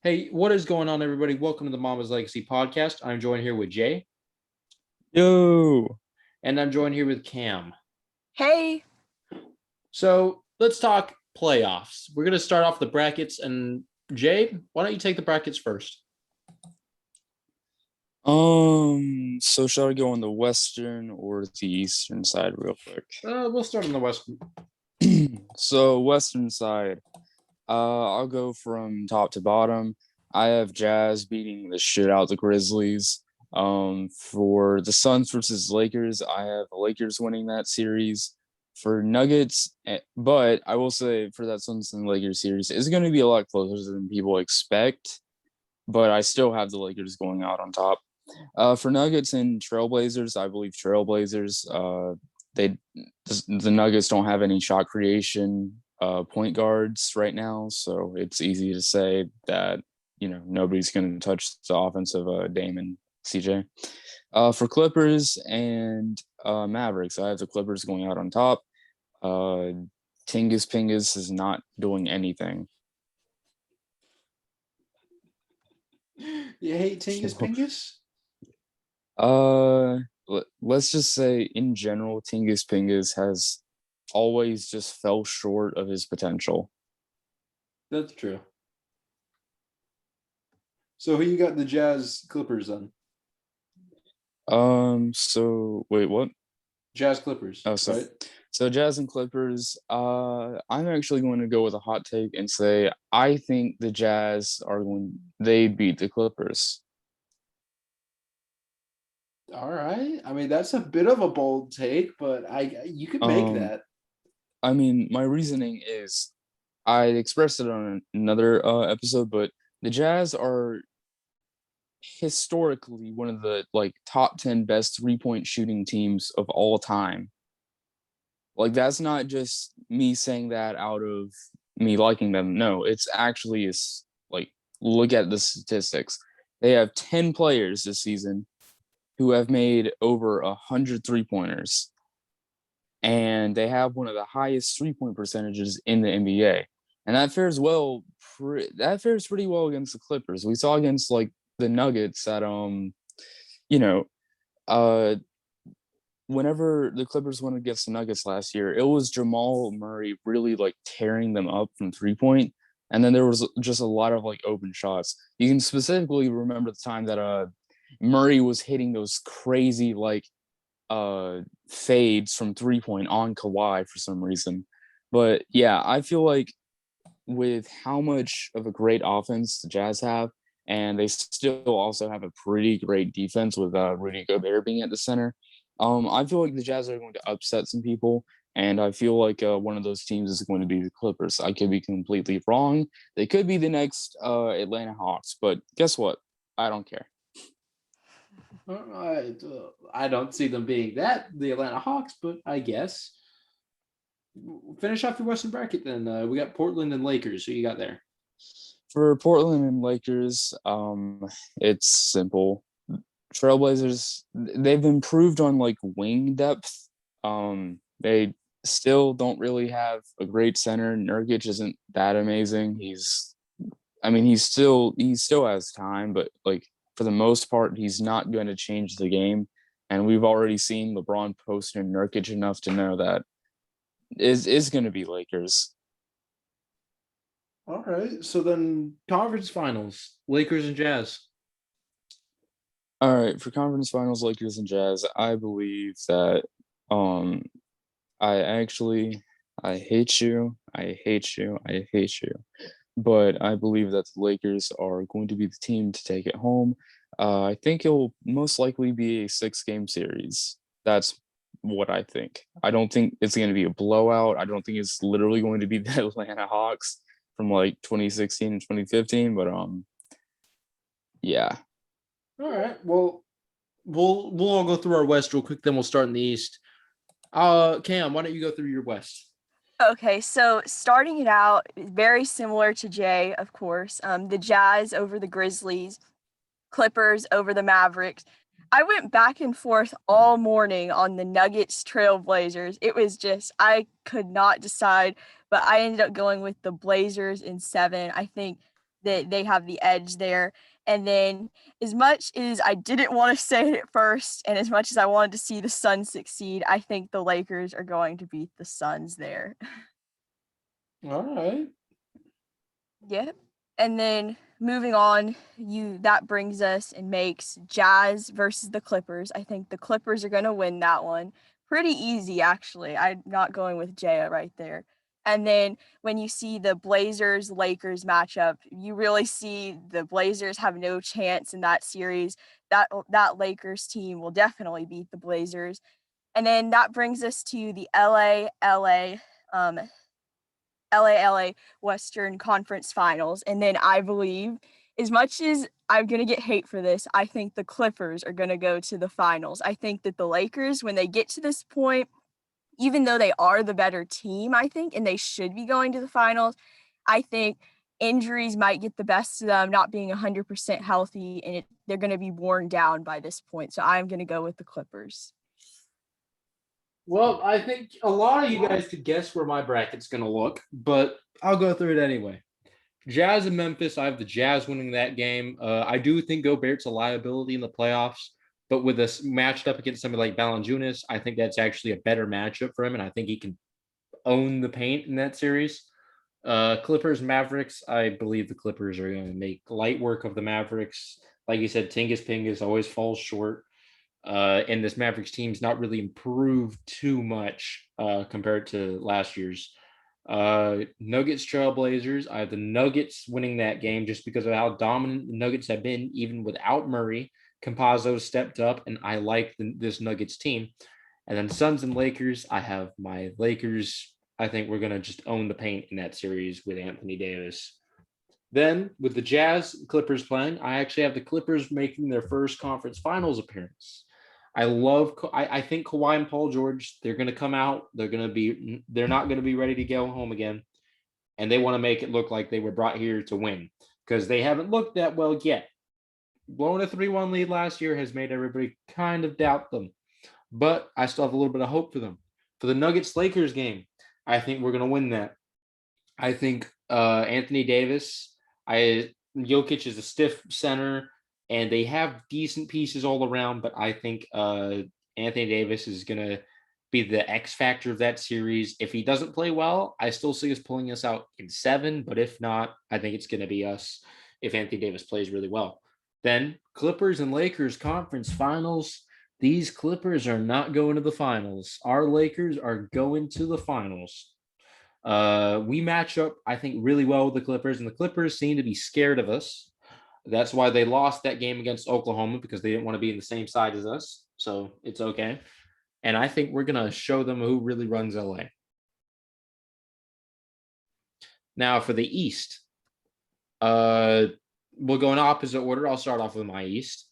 Hey, what is going on, everybody? Welcome to the Mama's Legacy podcast. I'm joined here with Jay, Yo. and I'm joined here with Cam. Hey. So let's talk playoffs. We're going to start off the brackets. And Jay, why don't you take the brackets first? So shall I go on the western or the eastern side real quick? We'll start on the west. So western side, I'll go from top to bottom. I have Jazz beating the shit out the Grizzlies. For the Suns versus Lakers, I have the Lakers winning that series. For Nuggets, but I will say for that Suns and Lakers series, it's going to be a lot closer than people expect. But I still have the Lakers going out on top. For Nuggets and Trailblazers, I believe Trailblazers. The Nuggets don't have any shot creation point guards right now, so it's easy to say that nobody's going to touch the offensive Dame and CJ. For Clippers and Mavericks, I have the Clippers going out on top. Tingus Pingus is not doing anything. You hate Tingus Pingus? Let's just say in general, Tingus Pingus has always just fell short of his potential. That's true. So who you got in the Jazz Clippers then? So wait, what? Jazz Clippers. Oh, so right? So Jazz and Clippers, I'm actually going to go with a hot take and say I think the Jazz they beat the Clippers. All right. I mean, that's a bit of a bold take, but you could make that. I mean, my reasoning is I expressed it on another episode, but the Jazz are historically one of the top 10 best 3-point shooting teams of all time. Like, that's not just me saying that out of me liking them. No, it's actually look at the statistics. They have 10 players this season who have made over 100 3-pointers. And they have one of the highest 3-point percentages in the NBA. And that fares pretty well against the Clippers. We saw against the Nuggets that whenever the Clippers went against the Nuggets last year, it was Jamal Murray really tearing them up from 3-point. And then there was just a lot of open shots. You can specifically remember the time that Murray was hitting those crazy fades from 3-point on Kawhi for some reason. But yeah, I feel like with how much of a great offense the Jazz have, and they still also have a pretty great defense with Rudy Gobert being at the center, I feel like the Jazz are going to upset some people, and I feel like one of those teams is going to be the Clippers. I could be completely wrong. They could be the next Atlanta Hawks, but guess what? I don't care. I don't see them being the Atlanta Hawks, but I guess. Finish off your Western bracket then. We got Portland and Lakers. Who you got there? For Portland and Lakers, it's simple. Trailblazers, they've improved on wing depth. They still don't really have a great center. Nurkic isn't that amazing. He still has time, but for the most part, he's not going to change the game. And we've already seen LeBron post and Nurkic enough to know that is going to be Lakers. All right. So then conference finals, Lakers and Jazz. All right, for conference finals, Lakers and Jazz, I believe that I hate you. But I believe that the Lakers are going to be the team to take it home. I think it'll most likely be a 6-game series. That's what I think. I don't think it's going to be a blowout. I don't think it's literally going to be the Atlanta Hawks from 2016 and 2015. But yeah. All right. Well, we'll all go through our West real quick. Then we'll start in the East. Cam, why don't you go through your West? Okay, so starting it out, very similar to Jay, of course. The Jazz over the Grizzlies, Clippers over the Mavericks. I went back and forth all morning on the Nuggets Trailblazers. It was just, I could not decide, but I ended up going with the Blazers in 7. I think they have the edge there. And then as much as I didn't want to say it at first, and as much as I wanted to see the Suns succeed, I think the Lakers are going to beat the Suns there. All right. Yep. And then moving on, that brings us and makes Jazz versus the Clippers. I think the Clippers are going to win that one. Pretty easy, actually. I'm not going with Jaya right there. And then when you see the Blazers Lakers matchup, you really see the Blazers have no chance in that series. That Lakers team will definitely beat the Blazers. And then that brings us to the um, LA Western Conference Finals. And then I believe, as much as I'm going to get hate for this, I think the Clippers are going to go to the finals. I think that the Lakers, when they get to this point, even though they are the better team, I think, and they should be going to the finals, I think injuries might get the best of them, not being 100% healthy, and they're going to be worn down by this point. So I'm going to go with the Clippers. Well, I think a lot of you guys could guess where my bracket's going to look, but I'll go through it anyway. Jazz and Memphis, I have the Jazz winning that game. I do think Gobert's a liability in the playoffs, but with this matched up against somebody like Valanciunas, I think that's actually a better matchup for him, and I think he can own the paint in that series. Clippers, Mavericks, I believe the Clippers are going to make light work of the Mavericks. Like you said, Tingus Pingus always falls short. And this Mavericks team's not really improved too much compared to last year's. Nuggets, Trailblazers. I have the Nuggets winning that game just because of how dominant the Nuggets have been, even without Murray. Campazzo stepped up, and I like this Nuggets team. And then Suns and Lakers. I have my Lakers. I think we're going to just own the paint in that series with Anthony Davis. Then with the Jazz Clippers playing, I actually have the Clippers making their first conference finals appearance. I think Kawhi and Paul George, they're going to come out. They're not going to be ready to go home again. And they want to make it look like they were brought here to win because they haven't looked that well yet. Blowing a 3-1 lead last year has made everybody kind of doubt them. But I still have a little bit of hope for them. For the Nuggets-Lakers game, I think we're going to win that. I think Anthony Davis, Jokic is a stiff center, and they have decent pieces all around, but I think Anthony Davis is going to be the X factor of that series. If he doesn't play well, I still see us pulling us out in 7, but if not, I think it's going to be us if Anthony Davis plays really well. Then Clippers and Lakers conference finals. These Clippers are not going to the finals. Our Lakers are going to the finals. We match up, I think, really well with the Clippers, and the Clippers seem to be scared of us. That's why they lost that game against Oklahoma, because they didn't want to be in the same side as us. So it's okay. And I think we're going to show them who really runs LA. Now for the East, we'll go in opposite order. I'll start off with my East.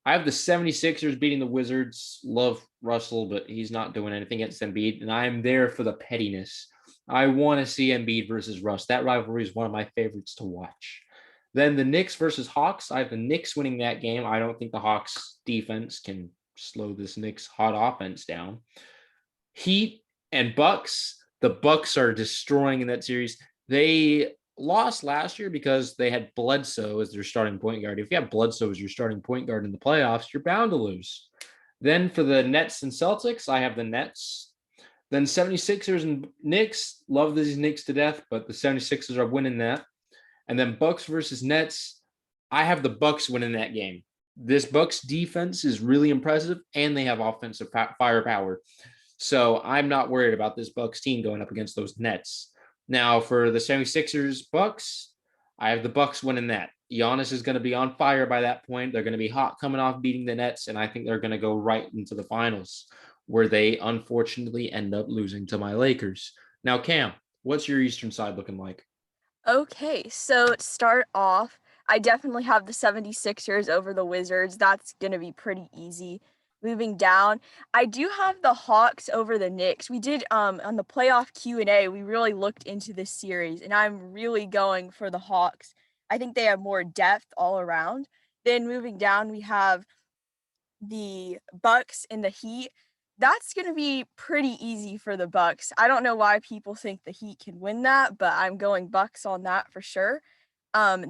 I have the 76ers beating the Wizards. Love Russell, but he's not doing anything against Embiid. And I'm there for the pettiness. I want to see Embiid versus Russ. That rivalry is one of my favorites to watch. Then the Knicks versus Hawks. I have the Knicks winning that game. I don't think the Hawks defense can slow this Knicks hot offense down. Heat and Bucks. The Bucks are destroying in that series. They lost last year because they had Bledsoe as their starting point guard. If you have Bledsoe as your starting point guard in the playoffs, you're bound to lose. Then for the Nets and Celtics, I have the Nets. Then 76ers and Knicks. Love these Knicks to death, but the 76ers are winning that. And then Bucks versus Nets. I have the Bucks winning that game. This Bucks defense is really impressive, and they have offensive firepower. So I'm not worried about this Bucks team going up against those Nets. Now for the 76ers Bucks, I have the Bucks winning that. Giannis is going to be on fire by that point. They're going to be hot coming off beating the Nets, and I think they're going to go right into the finals, where they unfortunately end up losing to my Lakers. Now, Cam, what's your Eastern side looking like? Okay, so to start off, I definitely have the 76ers over the Wizards. That's going to be pretty easy. Moving down, I do have the Hawks over the Knicks. We did on the playoff Q&A, we really looked into this series, and I'm really going for the Hawks. I think they have more depth all around. Then moving down, we have the Bucks and the Heat. That's going to be pretty easy for the Bucks. I don't know why people think the Heat can win that, but I'm going Bucks on that for sure.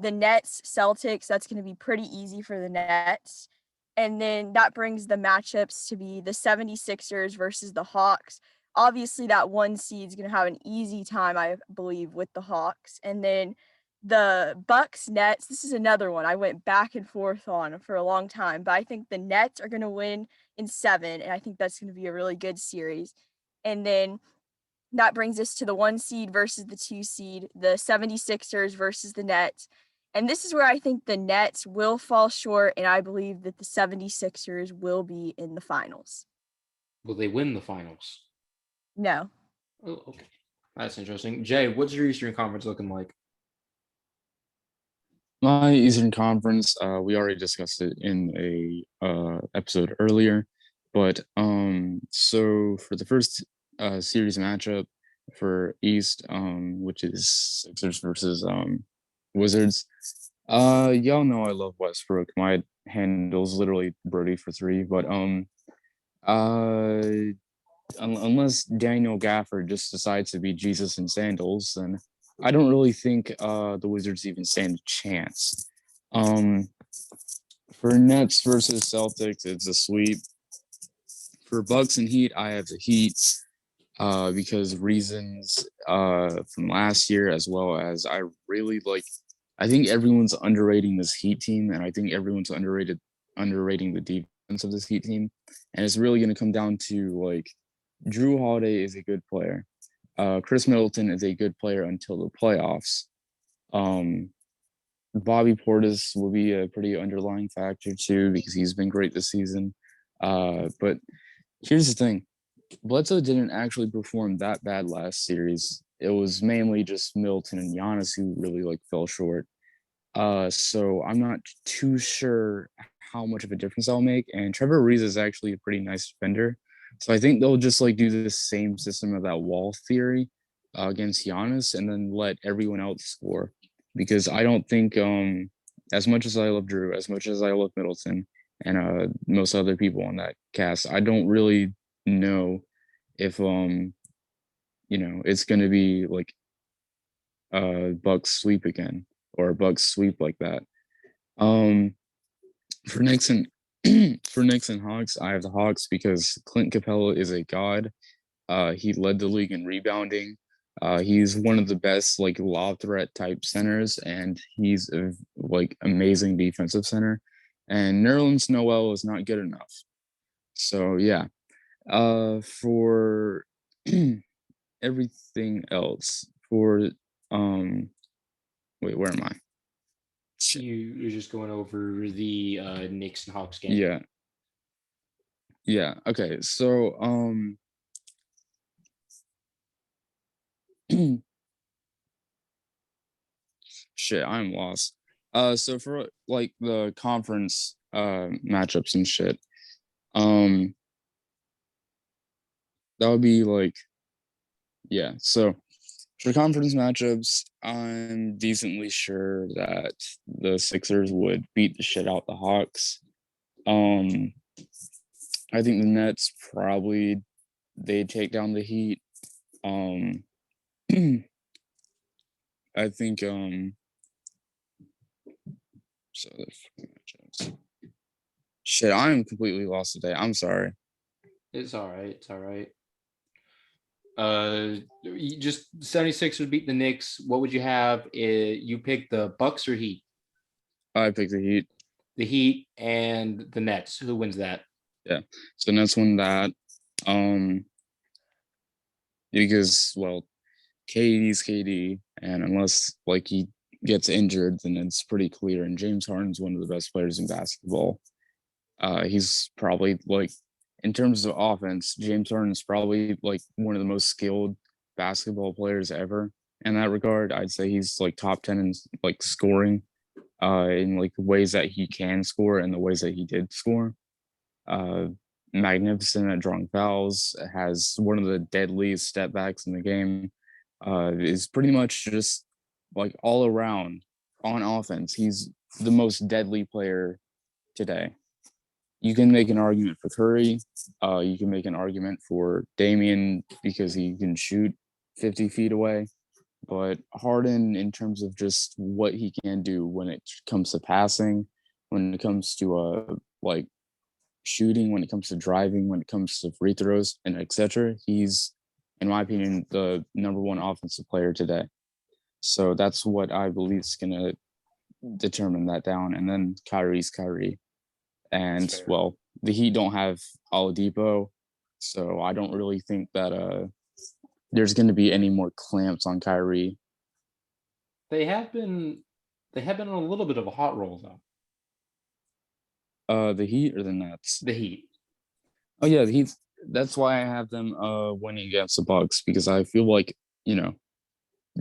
The Nets, Celtics, that's going to be pretty easy for the Nets. And then that brings the matchups to be the 76ers versus the Hawks. Obviously, that 1 seed is going to have an easy time, I believe, with the Hawks. And then the Bucks, Nets, this is another one I went back and forth on for a long time, but I think the Nets are going to win in 7, and I think that's going to be a really good series. And then that brings us to the 1 seed versus the 2 seed, the 76ers versus the Nets. And this is where I think the Nets will fall short, and I believe that the 76ers will be in the finals. Will they win the finals? No. Oh, okay. That's interesting. Jay, what's your Eastern Conference looking like? My Eastern Conference, we already discussed it in a episode earlier, but so for the first series matchup for East, which is Sixers versus Wizards, y'all know I love Westbrook. My handle's literally Brody for 3, but unless Daniel Gafford just decides to be Jesus in sandals, then I don't really think the Wizards even stand a chance. For Nets versus Celtics, it's a sweep. For Bucks and Heat, I have the Heat because reasons from last year, as well as I really like. I think everyone's underrating this Heat team, and I think everyone's underrating the defense of this Heat team, and it's really going to come down to like Drew Holiday is a good player. Chris Middleton is a good player until the playoffs. Bobby Portis will be a pretty underlying factor too because he's been great this season. But here's the thing. Bledsoe didn't actually perform that bad last series. It was mainly just Middleton and Giannis who really like fell short. So I'm not too sure how much of a difference I'll make. And Trevor Ariza is actually a pretty nice defender. So I think they'll just like do the same system of that wall theory against Giannis and then let everyone else score. Because I don't think as much as I love Drew, as much as I love Middleton and most other people on that cast, I don't really know if it's gonna be like Bucks sweep again or a Bucks sweep like that. For Knicks and for Knicks and Hawks, I have the Hawks because Clint Capella is a god. He led the league in rebounding. He's one of the best like lob threat type centers, and he's a like amazing defensive center. And Nerlens Noel is not good enough. So yeah. For everything else, for wait, where am I? You're just going over the Knicks and Hawks game. Yeah. Yeah. Okay. So shit, I'm lost. So for like the conference matchups and shit, that would be like, yeah. So for conference matchups, I'm decently sure that the Sixers would beat the shit out the Hawks. I think the Nets probably they take down the Heat. I think so shit, I'm completely lost today. I'm sorry. It's all right. It's all right. You just 76 would beat the Knicks. What would you have? You pick the Bucks or Heat? I picked the Heat. The Heat and the Nets. Who wins that? Yeah. So Nets win that. Because well, KD's KD, and unless like he gets injured, then it's pretty clear. And James Harden's one of the best players in basketball. He's probably like, in terms of offense, James Harden is probably like one of the most skilled basketball players ever. In that regard, I'd say he's like top 10 in like scoring, in like the ways that he can score and the ways that he did score. Magnificent at drawing fouls, has one of the deadliest step backs in the game, is pretty much just like all around on offense. He's the most deadly player today. You can make an argument for Curry. You can make an argument for Damian because he can shoot 50 feet away. But Harden, in terms of just what he can do when it comes to passing, when it comes to like shooting, when it comes to driving, when it comes to free throws, and etc., he's, in my opinion, the number one offensive player today. So that's what I believe is going to determine that down. And then Kyrie's Kyrie. And, well, the Heat don't have Oladipo, so I don't really think that there's going to be any more clamps on Kyrie. They have been on a little bit of a hot roll though. The Heat or the Nets? The Heat. Oh yeah, the Heat. That's why I have them winning against the Bucks, because I feel like,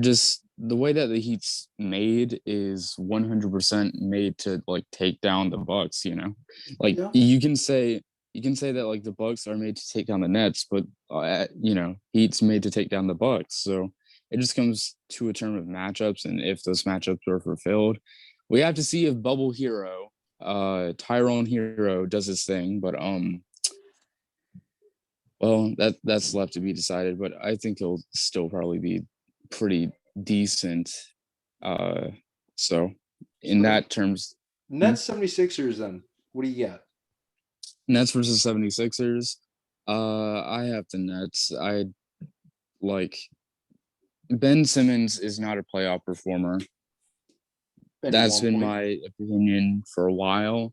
just the way that the Heat's made is 100% made to like take down the Bucks. Like Yeah. you can say that like the Bucks are made to take down the Nets, but Heat's made to take down the Bucks. So it just comes to a term of matchups, and if those matchups are fulfilled, we have to see if Bubble Hero, Tyrone Hero, does his thing. But well, that's left to be decided. But I think he'll still probably be pretty decent. So in that terms, Nets 76ers then. What do you got? Nets versus 76ers. I have the Nets. I like Ben Simmons is not a playoff performer. That's been my opinion for a while.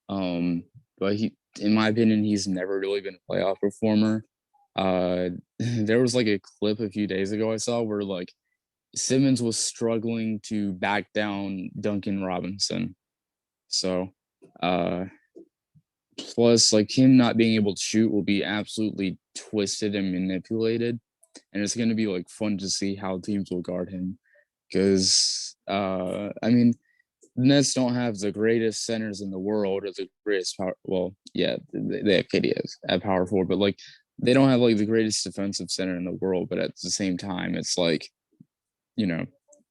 But in my opinion, he's never really been a playoff performer. There was like a clip a few days ago I saw where like Simmons was struggling to back down Duncan Robinson. So, plus like him not being able to shoot will be absolutely twisted and manipulated. And it's going to be like fun to see how teams will guard him. Because, I mean, the Nets don't have the greatest centers in the world or the greatest power. Well, yeah, they have KD at power forward, but like they don't have like the greatest defensive center in the world. But at the same time, it's like,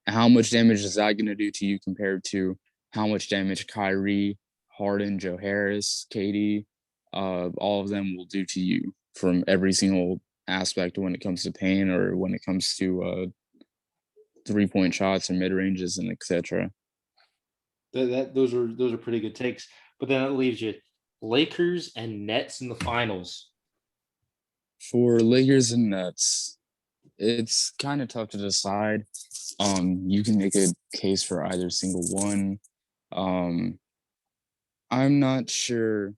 how much damage is that going to do to you compared to how much damage Kyrie, Harden, Joe Harris, KD, all of them will do to you from every single aspect when it comes to pain or when it comes to 3-point shots and mid ranges and etc. Those are pretty good takes. But then it leaves you Lakers and Nets in the finals. For Lakers and Nets, it's kind of tough to decide. You can make a case for either single one. I'm not sure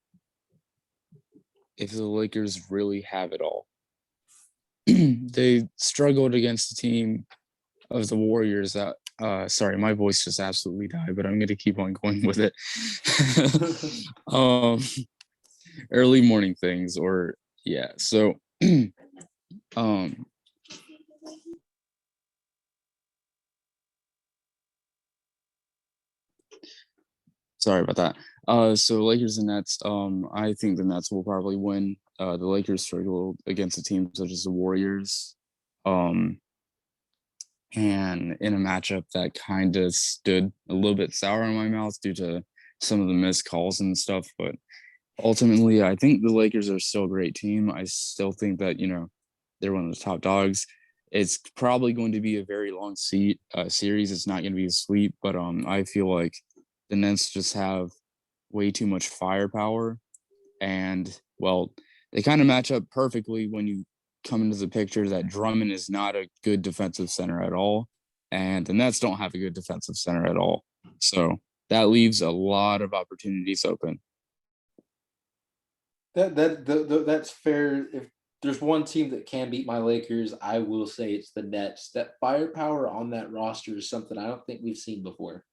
if the Lakers really have it all. They struggled against the team of the Warriors that sorry, my voice just absolutely died, but I'm going to keep on going with it. Early morning things, or yeah. So sorry about that. So Lakers and Nets, I think the Nets will probably win. The Lakers struggled against a team such as the Warriors. And in a matchup that kind of stood a little bit sour in my mouth due to some of the missed calls and stuff. But ultimately, I think the Lakers are still a great team. I still think that, they're one of the top dogs. It's probably going to be a very long series. It's not going to be a sweep, but I feel like the Nets just have way too much firepower. And, well, they kind of match up perfectly when you come into the picture that Drummond is not a good defensive center at all, and the Nets don't have a good defensive center at all. So that leaves a lot of opportunities open. That's fair. If there's one team that can beat my Lakers, I will say it's the Nets. That firepower on that roster is something I don't think we've seen before.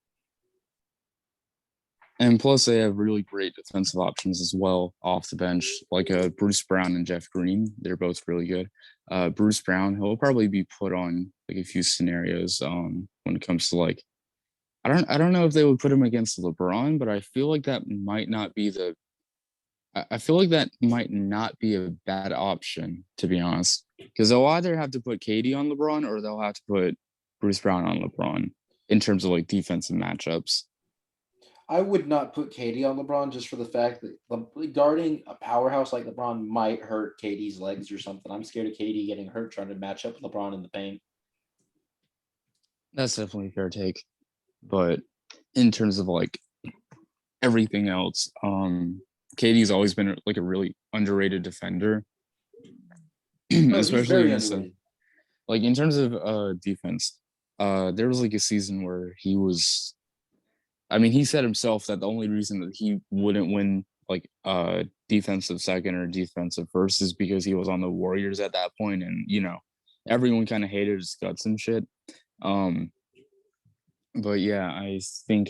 And plus, they have really great defensive options as well off the bench, like Bruce Brown and Jeff Green. They're both really good. Bruce Brown, he'll probably be put on like a few scenarios when it comes to like, I don't know if they would put him against LeBron, but I feel like that might not be a bad option, to be honest, because they'll either have to put KD on LeBron or they'll have to put Bruce Brown on LeBron in terms of like defensive matchups. I would not put KD on LeBron just for the fact that guarding a powerhouse like LeBron might hurt KD's legs or something. I'm scared of KD getting hurt trying to match up with LeBron in the paint. That's definitely a fair take. But in terms of like everything else, KD's always been like a really underrated defender, Oh, he's especially very against underrated. like in terms of defense. There was like a season where he was. I mean, he said himself that the only reason that he wouldn't win like defensive second or defensive first is because he was on the Warriors at that point, and everyone kind of hated his guts and shit. Um, but yeah, I think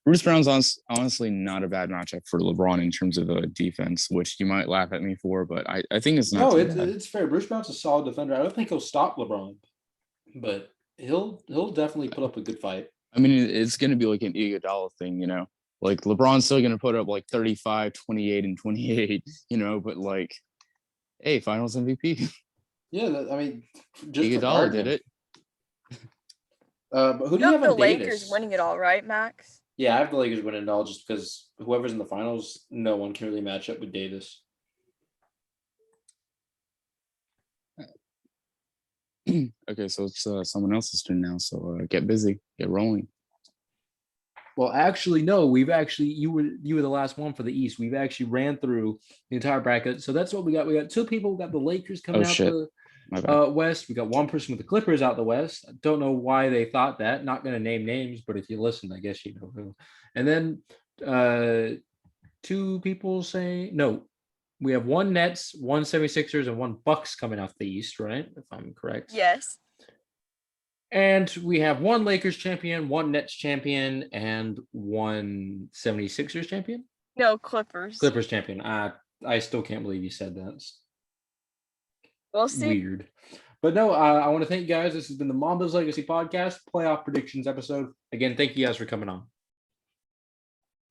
Bruce Brown's honestly not a bad matchup for LeBron in terms of defense, which you might laugh at me for, but I think it's not No, too bad. it's fair. Bruce Brown's a solid defender. I don't think he'll stop LeBron, but he'll definitely put up a good fight. I mean, it's going to be like an Iguodala thing, like LeBron's still going to put up like 35, 28, and 28, but like, hey, finals MVP. Yeah, I mean, just for Iguodala guarding did him. it. But who do You you have have the on Lakers Davis? winning it all, right, Max? Yeah, I have the Lakers winning it all just because whoever's in the finals, no one can really match up with Davis. Okay, so it's someone else's turn now. So get busy, get rolling. Well, actually, no. You were the last one for the East. We've actually ran through the entire bracket. So that's what we got. We got two people. We got the Lakers coming out shit. My bad. West. We got one person with the Clippers out the West. I don't know why they thought that. Not going to name names, but if you listen, I guess you know who. And then two people saying no. We have one Nets, one 76ers, and one Bucks coming out the East, right? If I'm correct. Yes. And we have one Lakers champion, one Nets champion, and one 76ers champion. No, Clippers. Clippers champion. I still can't believe you said that. We'll see. Weird. But no, I want to thank you guys. This has been the Mondo's Legacy Podcast playoff predictions episode. Again, thank you guys for coming on.